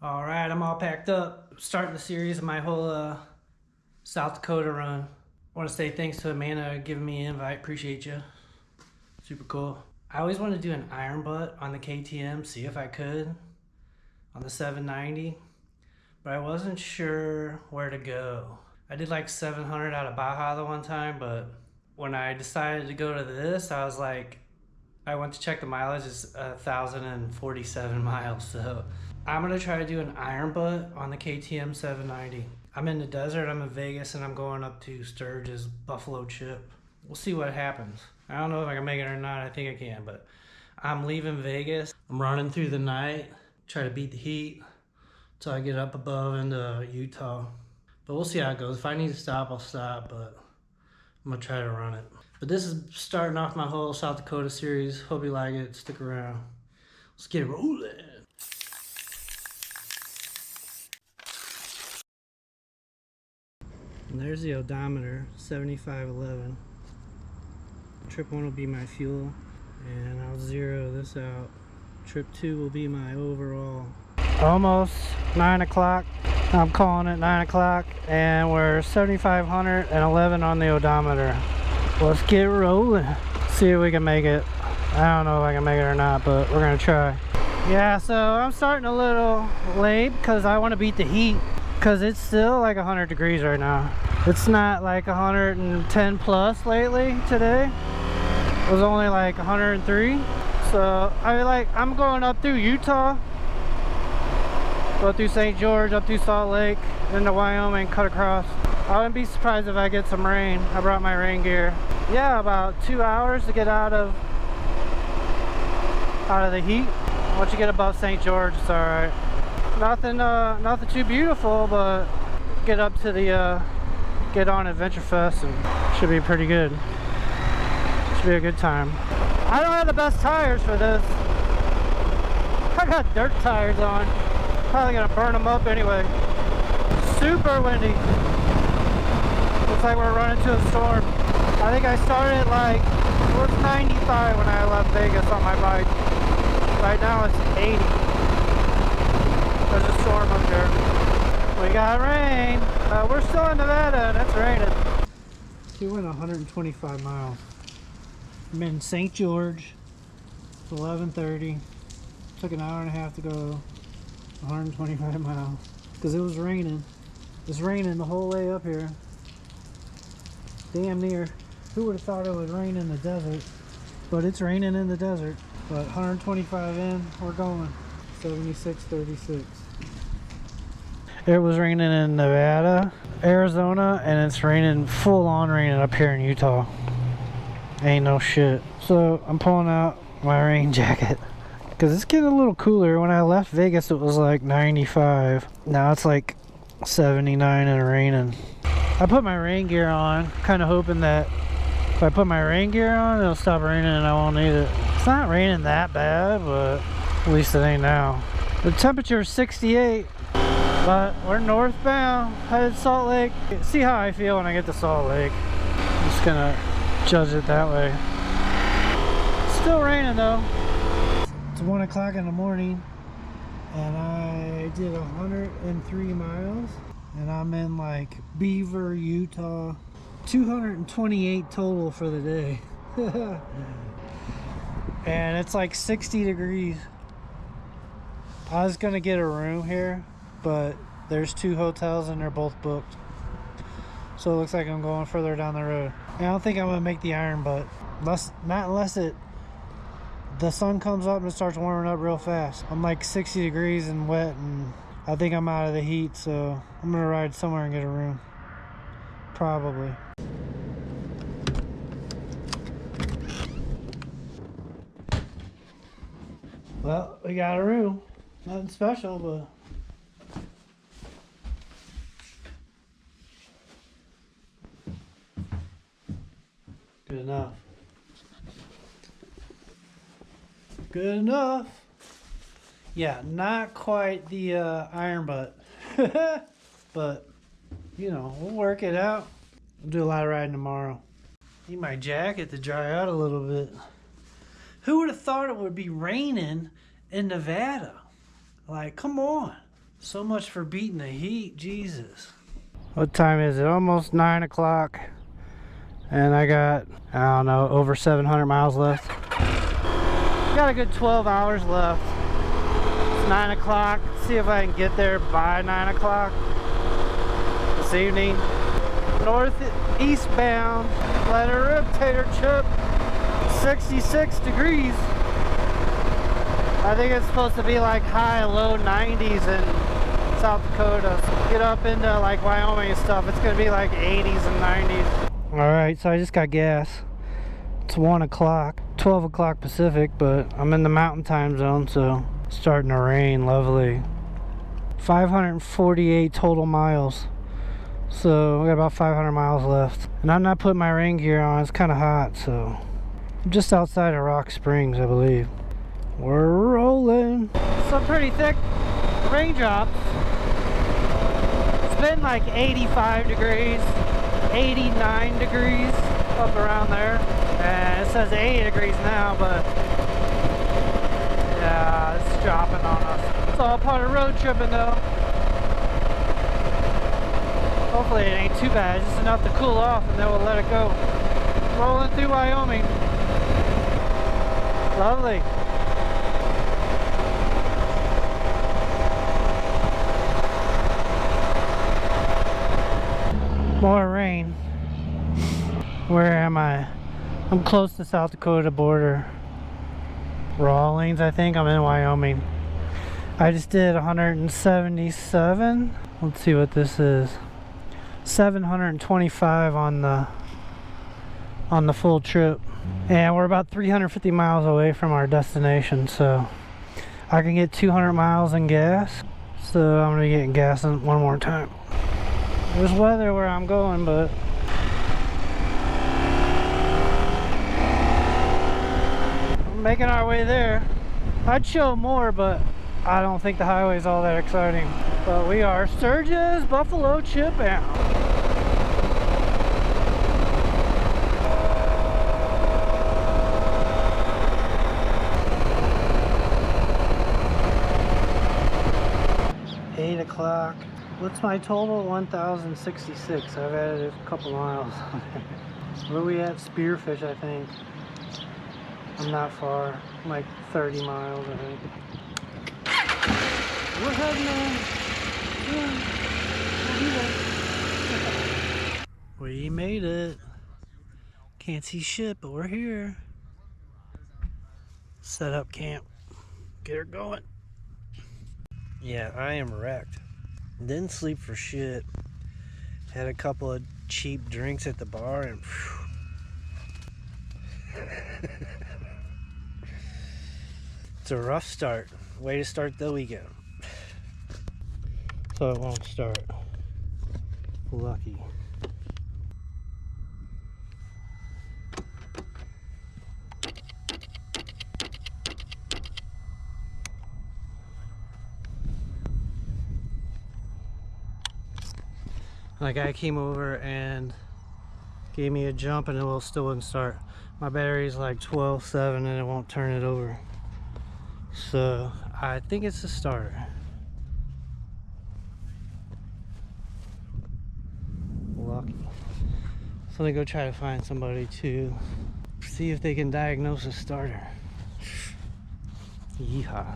All right, I'm all packed up. Starting the series of my whole South Dakota run. I want to say thanks to Amanda giving me an invite. Appreciate you. Super cool. I always wanted to do an iron butt on the KTM, see if I could on the 790, but I wasn't sure where to go. I did like 700 out of Baja the one time, but when I decided to go to this, I was like, I went to check the mileage, it's 1,047 miles, so I'm gonna try to do an iron butt on the KTM 790. I'm in the desert, I'm in Vegas, and I'm going up to Sturgis Buffalo Chip. We'll see what happens. I don't know if I can make it or not, I think I can, but I'm leaving Vegas. I'm running through the night, try to beat the heat until I get up above into Utah. But we'll see how it goes. If I need to stop, I'll stop, but I'm gonna try to run it. But this is starting off my whole South Dakota series. Hope you like it. Stick around. Let's get rolling. And there's the odometer, 7511. Trip 1 will be my fuel, and I'll zero this out. Trip 2 will be my overall. Almost 9 o'clock. I'm calling it 9 o'clock, and we're 7,511 on the odometer. Let's get rolling. See if we can make it. I don't know if I can make it or not, but we're gonna try. Yeah, so I'm starting a little late because I want to beat the heat, because it's still like 100 degrees right now. It's not like 110 plus lately today. It was only like 103. So I'm going up through Utah, go through St. George, up through Salt Lake, into Wyoming, cut across. I wouldn't be surprised if I get some rain. I brought my rain gear. Yeah, about 2 hours to get out of the heat. Once you get above St. George, it's all right. Nothing too beautiful, but get up to the get on Adventure Fest and should be pretty good. Should be a good time. I don't have the best tires for this. I got dirt tires on. Probably gonna burn them up anyway. Super windy. Looks like we're running to a storm. I think I started like, it was 95 when I left Vegas on my bike. Right now it's 80. There's a storm up there. We got rain. We're still in Nevada and it's raining. We went 125 miles. I'm in St. George. It's 11:30. Took an hour and a half to go 125 miles because it was raining. It's raining the whole way up here. Damn near. Who would have thought it would rain in the desert? But it's raining in the desert. But 125 in, we're going. 76.36. It was raining in Nevada, Arizona, and it's raining, full on raining up here in Utah. Ain't no shit. So I'm pulling out my rain jacket because it's getting a little cooler. When I left Vegas it was like 95. Now it's like 79 and raining. I put my rain gear on, kind of hoping that if I put my rain gear on it'll stop raining and I won't need it. It's not raining that bad, but at least it ain't now. The temperature is 68, but we're northbound, headed to Salt Lake. See how I feel when I get to Salt Lake. I'm just gonna judge it that way. Still raining though. It's 1 o'clock in the morning and I did 103 miles and I'm in like Beaver, Utah. 228 total for the day. And it's like 60 degrees. I was gonna get a room here, but there's 2 hotels and they're both booked. So it looks like I'm going further down the road. And I don't think I'm gonna make the iron, but not unless the sun comes up and it starts warming up real fast. I'm like 60 degrees and wet, and I think I'm out of the heat, so I'm gonna ride somewhere and get a room. Probably. Well, we got a room. Nothing special, but good enough. Good enough. Yeah, not quite the iron butt. But, you know, we'll work it out. We'll do a lot of riding tomorrow. Need my jacket to dry out a little bit. Who would have thought it would be raining in Nevada? Like, come on. So much for beating the heat, Jesus. What time is it? Almost 9 o'clock. And I got, I don't know, over 700 miles left. Got a good 12 hours left. It's 9 o'clock. See if I can get there by 9 o'clock this evening. Northeastbound. Let it rip, Tater Chip. 66 degrees. I think it's supposed to be like high, low 90s in South Dakota. So get up into like Wyoming and stuff, it's gonna be like 80s and 90s. Alright, so I just got gas. It's 1 o'clock, 12 o'clock Pacific, but I'm in the mountain time zone, so it's starting to rain. Lovely. 548 total miles. So I got about 500 miles left. And I'm not putting my rain gear on, it's kind of hot, so I'm just outside of Rock Springs, I believe. We're rolling. Some pretty thick raindrops. It's been like 85 degrees, 89 degrees, up around there. And it says 80 degrees now, but yeah, it's dropping on us. It's all part of road tripping though. Hopefully it ain't too bad, just enough to cool off and then we'll let it go. Rolling through Wyoming. Lovely. More rain. Where am I? I'm close to South Dakota border. Rawlings, I think. I'm in Wyoming. I just did 177. Let's see what this is. 725 on the full trip. And we're about 350 miles away from our destination, so I can get 200 miles in gas. So I'm gonna be getting gas one more time. There's weather where I'm going, but we're making our way there. I'd show more, but I don't think the highway's all that exciting. But we are Sturgis, Buffalo, Chip out. O'clock. What's my total? 1,066. I've added a couple miles. Where are we at? Spearfish, I think. I'm not far. Like 30 miles, I think. We're heading in. We made it. Can't see shit, but we're here. Set up camp. Get her going. Yeah, I am wrecked. Didn't sleep for shit. Had a couple of cheap drinks at the bar and it's a rough start. Way to start the weekend. So it won't start. Lucky. The guy came over and gave me a jump and it still wouldn't start. My battery's like 12.7 and it won't turn it over. So I think it's the starter. Lucky. So I'm gonna go try to find somebody to see if they can diagnose a starter. Yeehaw.